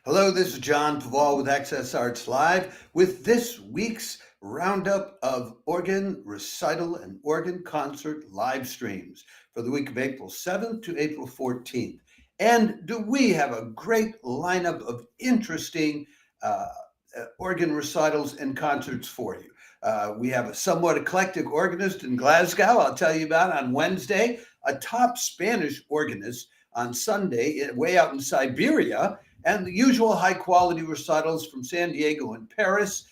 Hello, this is John Paval with Access Arts Live with this week's roundup of organ recital and organ concert live streams for the week of April 7th to April 14th. And do we have a great lineup of interesting organ recitals and concerts for you. We have a somewhat eclectic organist in Glasgow, I'll tell you about on Wednesday, a top Spanish organist on Sunday, way out in Siberia, and the usual high-quality recitals from San Diego and Paris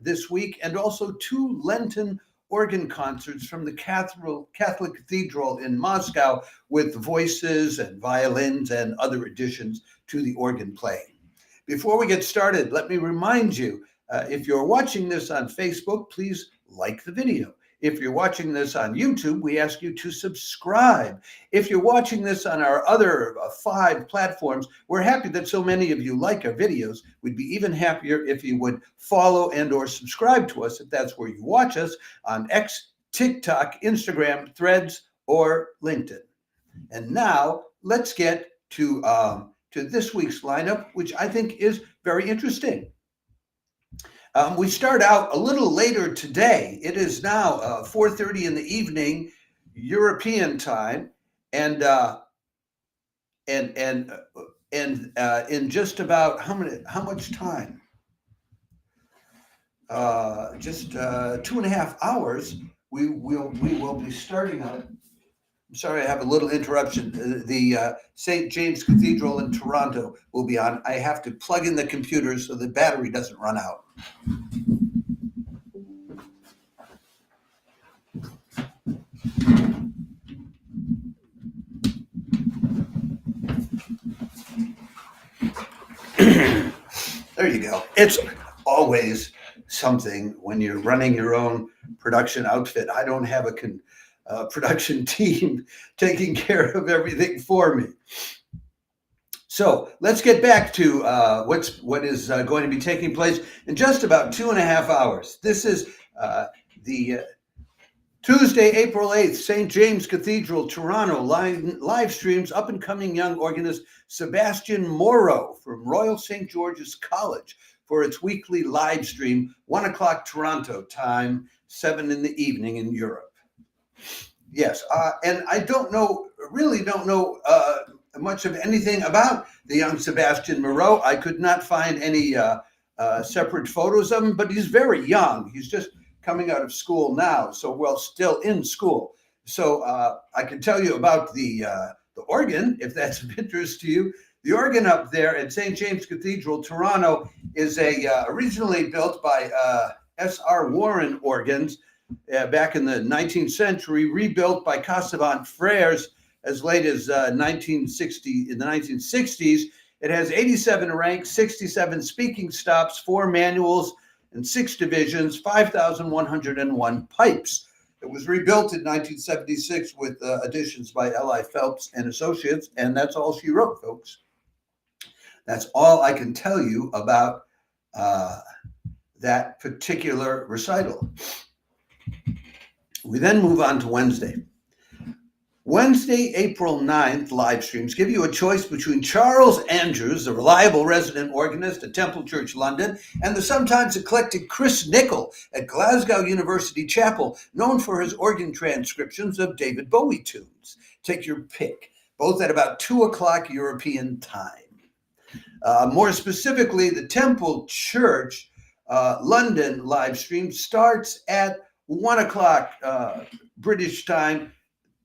this week, and also two Lenten organ concerts from the Catholic Cathedral in Moscow with voices and violins and other additions to the organ playing. Before we get started, let me remind you, if you're watching this on Facebook, please like the video. If you're watching this on YouTube, we ask you to subscribe. If you're watching this on our other 5 platforms, we're happy that so many of you like our videos. We'd be even happier if you would follow and or subscribe to us if that's where you watch us on X, TikTok, Instagram, Threads, or LinkedIn. And now let's get to this week's lineup, which I think is very interesting. We start out a little later today. It is now 4:30 in the evening, European time, and in just about how much time? Just 2.5 hours. We will be starting on. I'm sorry, I have a little interruption. The St. James Cathedral in Toronto will be on. I have to plug in the computer so the battery doesn't run out. There you go. It's always something when you're running your own production outfit. I don't have a production team taking care of everything for me. So let's get back to what is going to be taking place in just about 2.5 hours. This is the Tuesday, April 8th, St. James Cathedral, Toronto, live streams up-and-coming young organist Sebastian Moreau from Royal St. George's College for its weekly live stream, 1 o'clock Toronto time, 7 in the evening in Europe. Yes, and I really don't know much of anything about the young Sebastian Moreau. I could not find any separate photos of him, but he's very young. He's just coming out of school now, so still in school. So I can tell you about the organ, if that's of interest to you. The organ up there at St. James Cathedral, Toronto, is originally built by S.R. Warren organs back in the 19th century, rebuilt by Cassavant Frères as late as 1960. In the 1960s, it has 87 ranks, 67 speaking stops, 4 manuals, and 6 divisions, 5,101 pipes. It was rebuilt in 1976 with additions by L.I. Phelps and Associates, and that's all she wrote, folks. That's all I can tell you about that particular recital. We then move on to Wednesday. Wednesday, April 9th, live streams give you a choice between Charles Andrews, the reliable resident organist at Temple Church, London, and the sometimes eclectic Chris Nickol at Glasgow University Chapel, known for his organ transcriptions of David Bowie tunes. Take your pick, both at about 2 o'clock European time. More specifically, the Temple Church London live stream starts at 1 o'clock British time,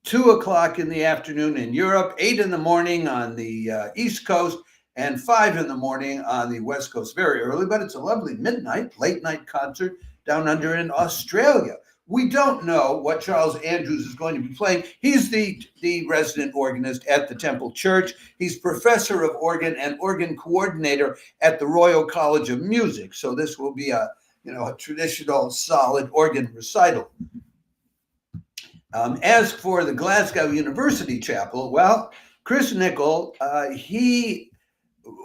2 o'clock in the afternoon in Europe, 8 in the morning on the East Coast, and 5 in the morning on the West Coast. Very early, but it's a lovely late night concert down under in Australia. We don't know what Charles Andrews is going to be playing. He's the resident organist at the Temple Church. He's professor of organ and organ coordinator at the Royal College of Music. So this will be a traditional solid organ recital. As for the Glasgow University Chapel, Chris Nickol, he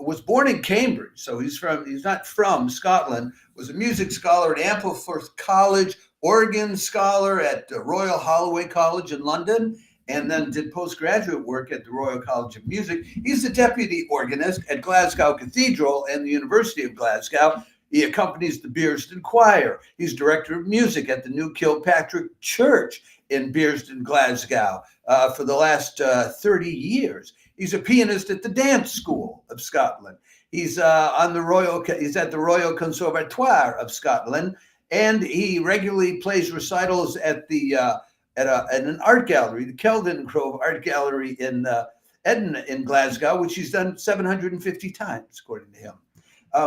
was born in Cambridge, so he's not from Scotland, was a music scholar at Ampleforth College, organ scholar at Royal Holloway College in London, and then did postgraduate work at the Royal College of Music. He's the deputy organist at Glasgow Cathedral and the University of Glasgow. He accompanies the Bearsden Choir. He's director of music at the New Kilpatrick Church in Bearsden, Glasgow, for the last 30 years. He's a pianist at the Dance School of Scotland. He's at the Royal Conservatoire of Scotland, and he regularly plays recitals at an art gallery, the Kelvin Grove Art Gallery in Edinburgh, in Glasgow, which he's done 750 times, according to him.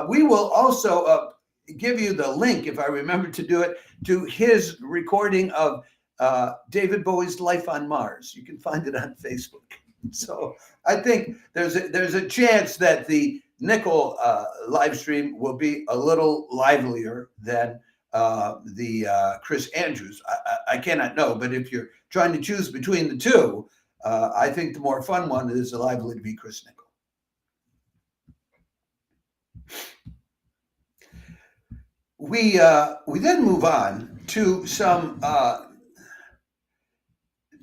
We will also give you the link, if I remember to do it, to his recording of David Bowie's Life on Mars. You can find it on Facebook. So I think there's a chance that the Nickol live stream will be a little livelier than the Chris Andrews. I cannot know, but if you're trying to choose between the two, I think the more fun one is likely to be Chris Nickol. We then move on to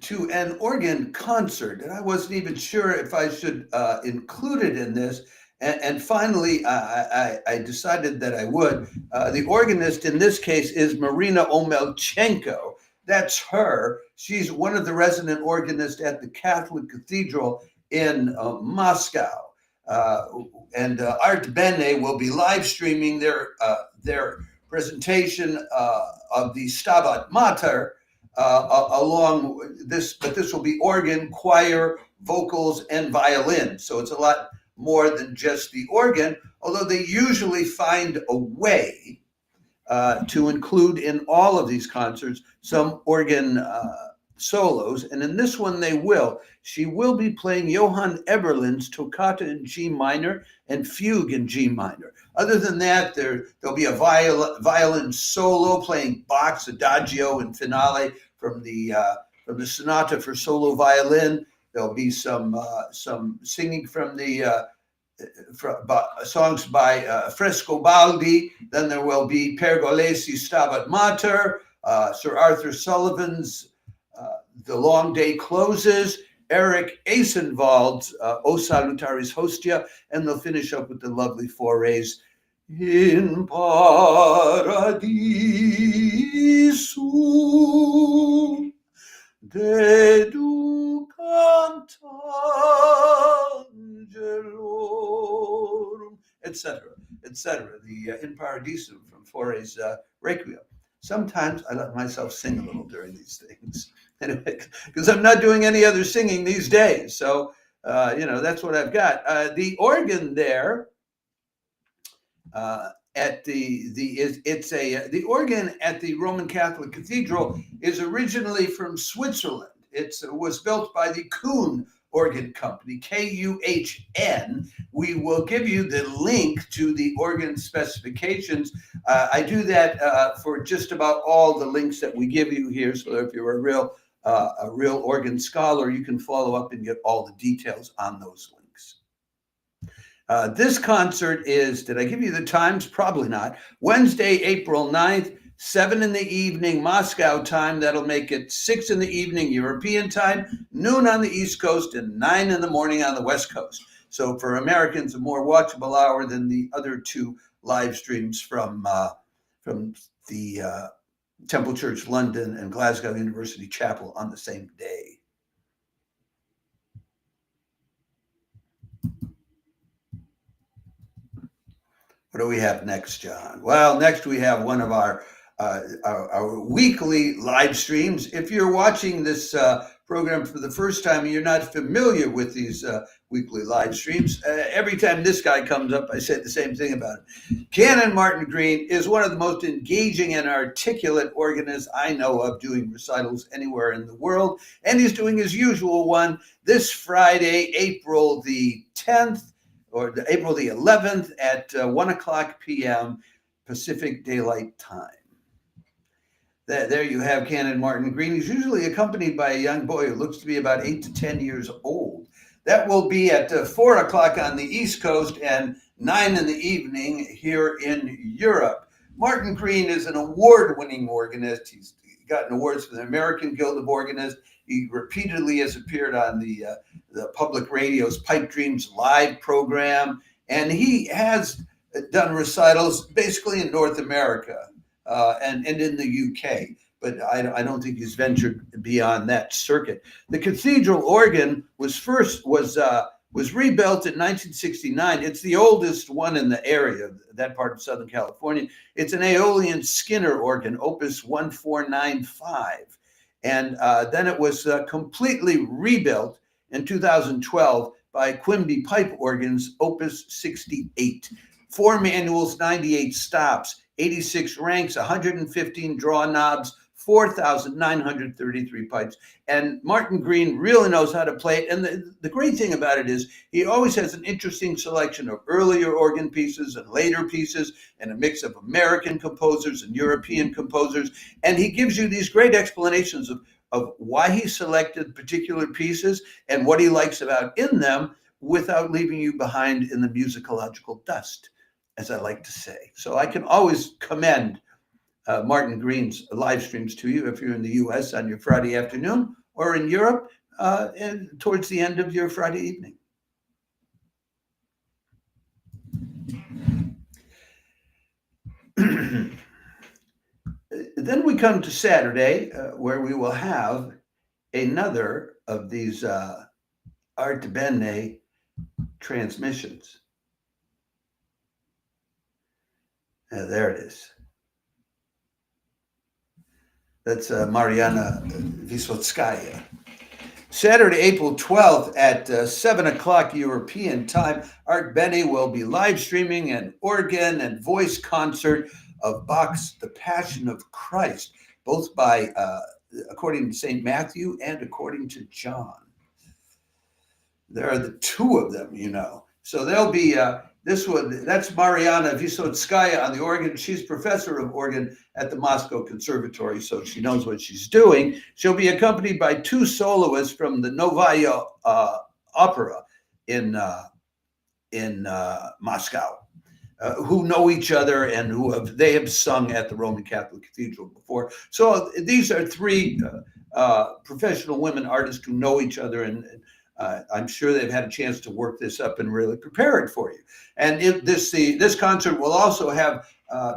to an organ concert, and I wasn't even sure if I should include it in this. And finally, I decided that I would. The organist in this case is Marina Omelchenko. That's her. She's one of the resident organists at the Catholic Cathedral in Moscow. And Artbene will be live streaming their presentation of the Stabat Mater along this, but this will be organ, choir, vocals, and violin. So it's a lot more than just the organ, although they usually find a way to include in all of these concerts some organ solos, and in this one they will. She will be playing Johann Eberlin's Toccata in G minor and Fugue in G minor. Other than that, there'll be a violin solo playing Bach's Adagio and Finale from the Sonata for Solo Violin. There'll be some singing from the songs by Frescobaldi. Then there will be Pergolesi's Stabat Mater, Sir Arthur Sullivan's The Long Day Closes, Eric Eisenwald's O Salutaris Hostia, and they'll finish up with the lovely forays In Paradiso Deducant Angelorum, etc., etc. The In Paradiso from Fore's Requiem. Sometimes I let myself sing a little during these things, anyway, because I'm not doing any other singing these days. So, that's what I've got. The organ there at the organ at the Roman Catholic Cathedral is originally from Switzerland. It was built by the Kuhn Organ Company, Kuhn. We will give you the link to the organ specifications. I do that for just about all the links that we give you here. So if you're a real organ scholar, you can follow up and get all the details on those links. This concert is, did I give you the times? Probably not. Wednesday, April 9th, 7 in the evening, Moscow time. That'll make it 6 in the evening, European time, noon on the East Coast, and 9 in the morning on the West Coast. So for Americans, a more watchable hour than the other two live streams from the Temple Church London and Glasgow University Chapel on the same day. What do we have next, John? Well, next we have one of our weekly live streams. If you're watching this program for the first time and you're not familiar with these weekly live streams, every time this guy comes up, I say the same thing about him. Canon Martin Green is one of the most engaging and articulate organists I know of, doing recitals anywhere in the world. And he's doing his usual one this Friday, April the 10th, or April the 11th at 1 o'clock p.m. Pacific Daylight Time. There you have Canon Martin Green. He's usually accompanied by a young boy who looks to be about 8 to 10 years old. That will be at 4 o'clock on the East Coast and 9 in the evening here in Europe. Martin Green is an award-winning organist. He's gotten awards from the American Guild of Organists He repeatedly has appeared on the public radio's Pipe Dreams live program, and he has done recitals basically in North America and in the UK. But I don't think he's ventured beyond that circuit. The Cathedral organ was rebuilt in 1969. It's the oldest one in the area, that part of Southern California. It's an Aeolian Skinner organ, Opus 1495. And then it was completely rebuilt in 2012 by Quimby Pipe Organs, Opus 68. 4 manuals, 98 stops, 86 ranks, 115 draw knobs, 4,933 pipes. And Martin Green really knows how to play it. And the great thing about it is he always has an interesting selection of earlier organ pieces and later pieces and a mix of American composers and European composers. And he gives you these great explanations of why he selected particular pieces and what he likes about in them without leaving you behind in the musicological dust, as I like to say. So I can always commend Martin Green's live streams to you if you're in the US on your Friday afternoon, or in Europe and towards the end of your Friday evening. Then we come to Saturday, where we will have another of these Artbene transmissions. There it is. That's Mariana Vysotskaya. Saturday, April 12th at 7 o'clock European time, Artbene will be live streaming an organ and voice concert of Bach's The Passion of Christ, both by, according to St. Matthew and according to John. There are the two of them, you know. So there'll be that's Mariana Vysotskaya on the organ. She's professor of organ at the Moscow Conservatory, so she knows what she's doing. She'll be accompanied by 2 soloists from the Novaya Opera in Moscow, who know each other and they have sung at the Roman Catholic Cathedral before. So these are 3 professional women artists who know each other, and I'm sure they've had a chance to work this up and really prepare it for you. And this concert will also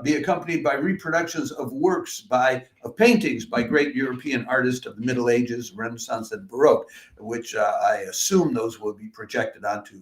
be accompanied by reproductions of works of paintings by great European artists of the Middle Ages, Renaissance, and Baroque, which I assume those will be projected onto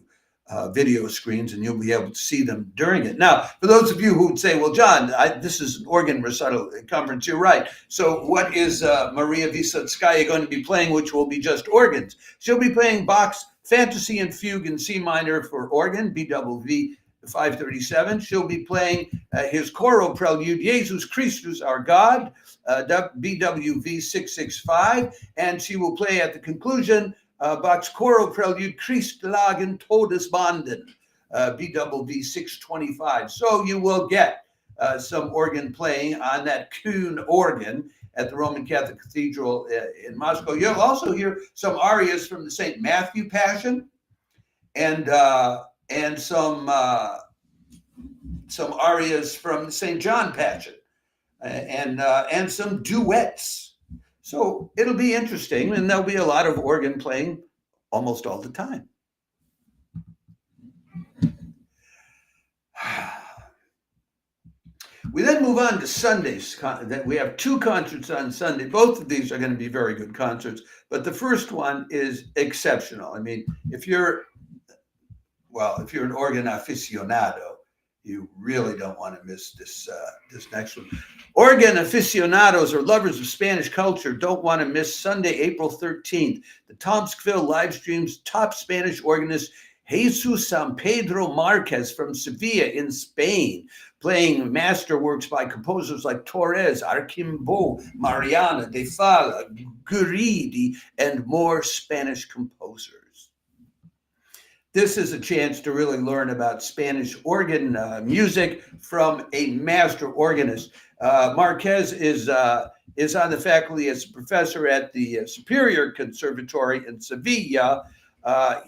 video screens, and you'll be able to see them during it. Now, for those of you who would say, well, John, this is an organ recital conference, you're right. So what is Maria Vysotskaya going to be playing, which will be just organs? She'll be playing Bach's Fantasy and Fugue in C minor for organ, BWV 537. She'll be playing his choral prelude, Jesús Christus, our God, BWV 665, and she will play at the conclusion Bach's choral prelude, Christlagen Todesbanden, BWV 625. So you will get some organ playing on that Kuhn organ at the Roman Catholic Cathedral in Moscow. You'll also hear some arias from the St. Matthew Passion and some arias from the St. John Passion and some duets. So it'll be interesting, and there'll be a lot of organ playing almost all the time. We then move on to Sundays. We have 2 concerts on Sunday. Both of these are going to be very good concerts, but the first one is exceptional. I mean, if you're an organ aficionado, you really don't want to miss this next one. Organ aficionados or lovers of Spanish culture don't want to miss Sunday, April 13th. The Tomskville live streams top Spanish organist Jesús Sampedro Márquez from Sevilla in Spain, playing masterworks by composers like Torres, Arquimbo, Mariana de Falla, Guridi, and more Spanish composers. This is a chance to really learn about Spanish organ music from a master organist. Márquez is on the faculty as a professor at the Superior Conservatory in Sevilla.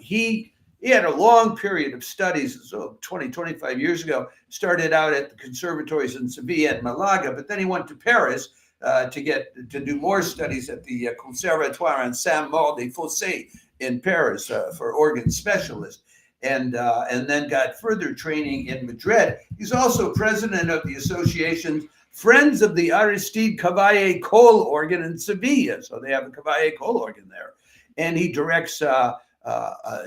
He had a long period of studies, so 25 years ago, started out at the conservatories in Sevilla and Malaga, but then he went to Paris to do more studies at the Conservatoire en Saint-Maur-des-Fossés in Paris for organ specialist, and then got further training in Madrid. He's also president of the association Friends of the Aristide Cavaillé Cole organ in Sevilla. So they have a Cavaillé Cole organ there. And he directs a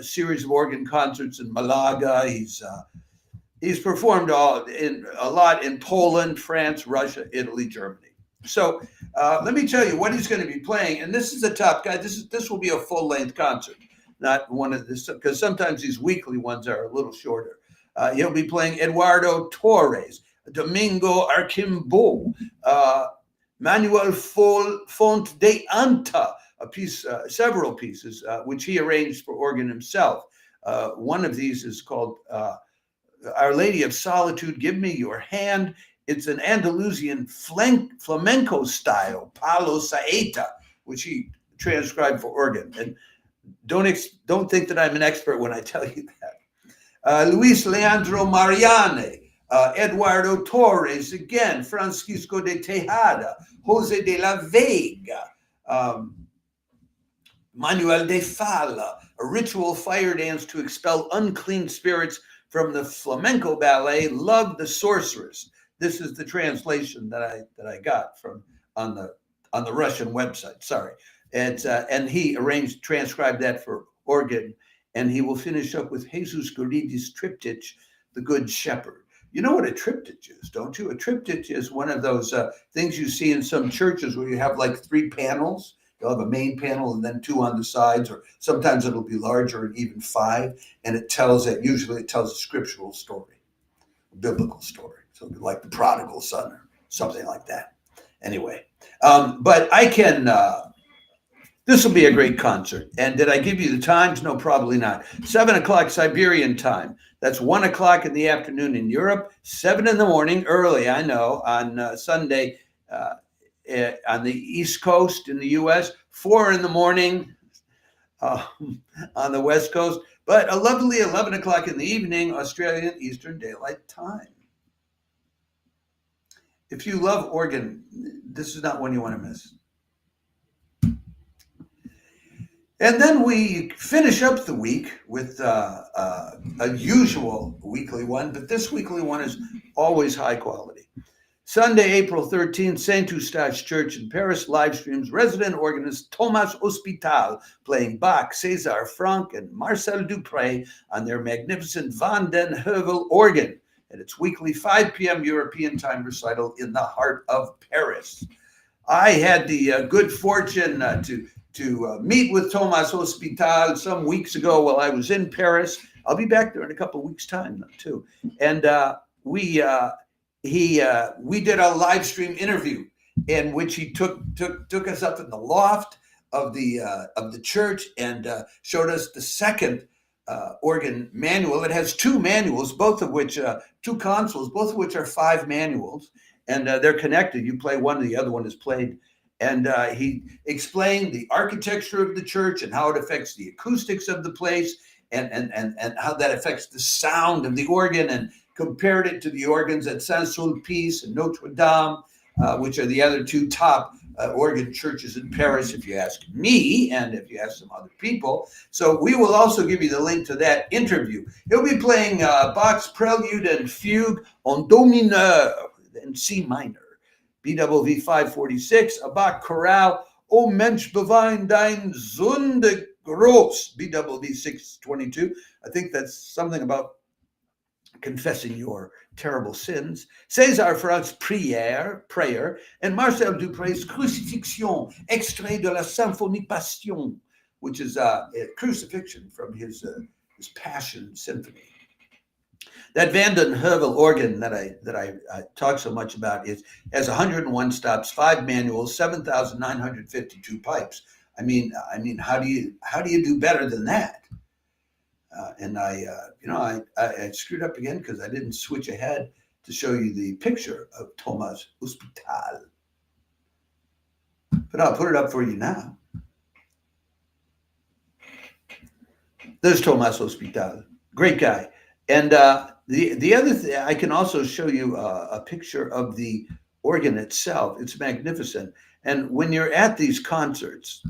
series of organ concerts in Malaga. He's performed a lot in Poland, France, Russia, Italy, Germany. So let me tell you what he's going to be playing. And this is the top guy. This will be a full-length concert, not one of this, because sometimes these weekly ones are a little shorter. He'll be playing Eduardo Torres, Domingo Arquimbo, Manuel Font de Anta, several pieces, which he arranged for organ himself. One of these is called Our Lady of Solitude, Give Me Your Hand. It's an Andalusian flamenco style, Palo Saeta, which he transcribed for organ. And don't think that I'm an expert when I tell you that. Luis Leandro Mariane, Eduardo Torres, again, Francisco de Tejada, Jose de la Vega, Manuel de Falla, a ritual fire dance to expel unclean spirits from the flamenco ballet, Love the Sorceress. This is the translation that I got from on the Russian website. Sorry, and he transcribed that for organ, and he will finish up with Jesús Guridi's triptych, The Good Shepherd. You know what a triptych is, don't you? A triptych is one of those things you see in some churches where you have like 3 panels. You'll have a main panel and then 2 on the sides, or sometimes it'll be larger and even 5. And usually it tells a scriptural story, a biblical story. So it'll be like the prodigal son or something like that. Anyway, but I can, this will be a great concert. And did I give you the times? No, probably not. 7 o'clock Siberian time. That's 1 o'clock in the afternoon in Europe, 7 in the morning, early, I know, on Sunday on the East Coast in the U.S., 4 in the morning on the West Coast, but a lovely 11 o'clock in the evening, Australian Eastern Daylight Time. If you love organ, this is not one you want to miss. And then we finish up the week with a usual weekly one, but this weekly one is always high quality. Sunday, April 13th, Saint Eustache Church in Paris live streams resident organist Thomas Ospital playing Bach, César Franck, and Marcel Dupré on their magnificent Van den Heuvel organ at its weekly 5 p.m. European time recital in the heart of Paris. I had the good fortune to meet with Thomas Ospital some weeks ago while I was in Paris. I'll be back there in a couple of weeks' time, too. And we did a live stream interview in which he took us up in the loft of the church and showed us the second organ manual. It has 2 manuals, both of which 2 consoles, both of which are 5 manuals, and they're connected. You play one, the other one is played. And he explained the architecture of the church and how it affects the acoustics of the place and how that affects the sound of the organ, and compared it to the organs at Saint-Sulpice and Notre Dame, which are the other 2 top organ churches in Paris, if you ask me, and if you ask some other people. So we will also give you the link to that interview. He'll be playing Bach's Prelude and Fugue en Do mineur in C minor, BWV 546, a Bach chorale, O Mensch bewein dein Sünde groß, BWV 622. I think that's something about confessing your terrible sins. César Franc's prayer, and Marcel Dupré's Crucifixion, extrait de la Symphonie Passion, which is a crucifixion from his Passion Symphony. That Van den Heuvel organ that I talk so much about has 101 stops, 5 manuals, 7,952 pipes. I mean, how do you do better than that? And I screwed up again because I didn't switch ahead to show you the picture of Thomas Ospital. But I'll put it up for you now. There's Thomas Ospital, great guy. And the other thing, I can also show you a picture of the organ itself, it's magnificent. And when you're at these concerts,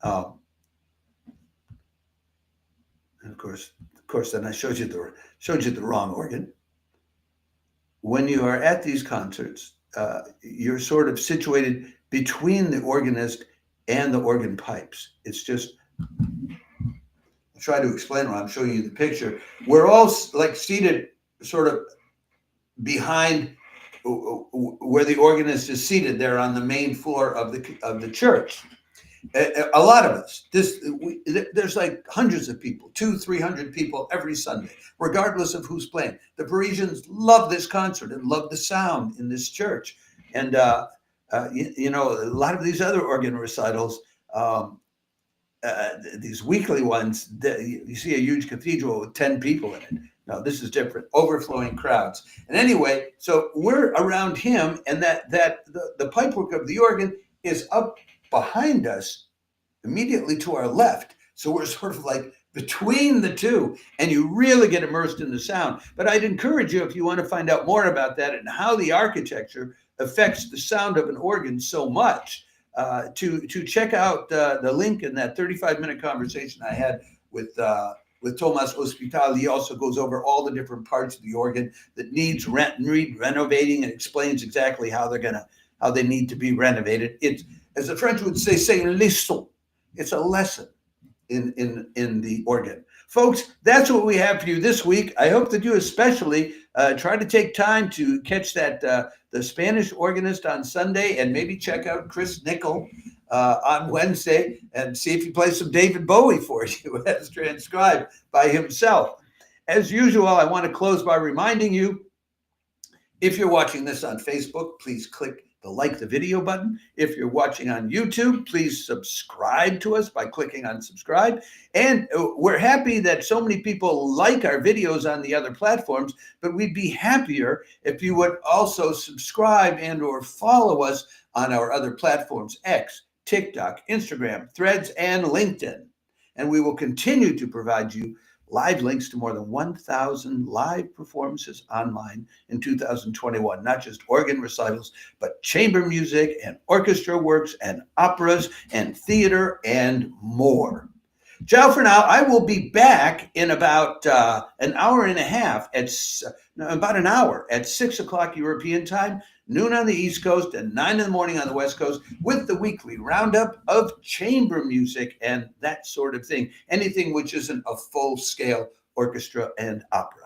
and of course, then I showed you the wrong organ. When you are at these concerts, you're sort of situated between the organist and the organ pipes. It's just, I'll try to explain when I'm showing you the picture. We're all like seated sort of behind where the organist is seated there on the main floor of the church. A lot of us, there's like hundreds of people, 200-300 people every Sunday, regardless of who's playing. The Parisians love this concert and love the sound in this church. And, you know, a lot of these other organ recitals, these weekly ones, you see a huge cathedral with 10 people in it. No, this is different, overflowing crowds. And anyway, so we're around him, and the pipework of the organ is up behind us, immediately to our left. So we're sort of like between the two, and you really get immersed in the sound. But I'd encourage you, if you want to find out more about that and how the architecture affects the sound of an organ so much, to check out the link in that 35-minute conversation I had with Thomas Ospital. He also goes over all the different parts of the organ that needs renovating, and explains exactly how they need to be renovated. It's, as the French would say, c'est une leçon. It's a lesson in the organ. Folks, that's what we have for you this week. I hope that you especially try to take time to catch that the Spanish organist on Sunday, and maybe check out Chris Nickol on Wednesday and see if he plays some David Bowie for you as transcribed by himself. As usual, I want to close by reminding you, if you're watching this on Facebook, please click the like the video button. If you're watching on YouTube, please subscribe to us by clicking on subscribe. And we're happy that so many people like our videos on the other platforms, but we'd be happier if you would also subscribe and or follow us on our other platforms, X, TikTok, Instagram, Threads, and LinkedIn. And we will continue to provide you live links to more than 1,000 live performances online in 2021, not just organ recitals, but chamber music and orchestra works and operas and theater and more. Ciao for now. I will be back in about an hour and a half, about an hour at 6 o'clock European time, noon on the East Coast, and 9 in the morning on the West Coast, with the weekly roundup of chamber music and that sort of thing. Anything which isn't a full-scale orchestra and opera.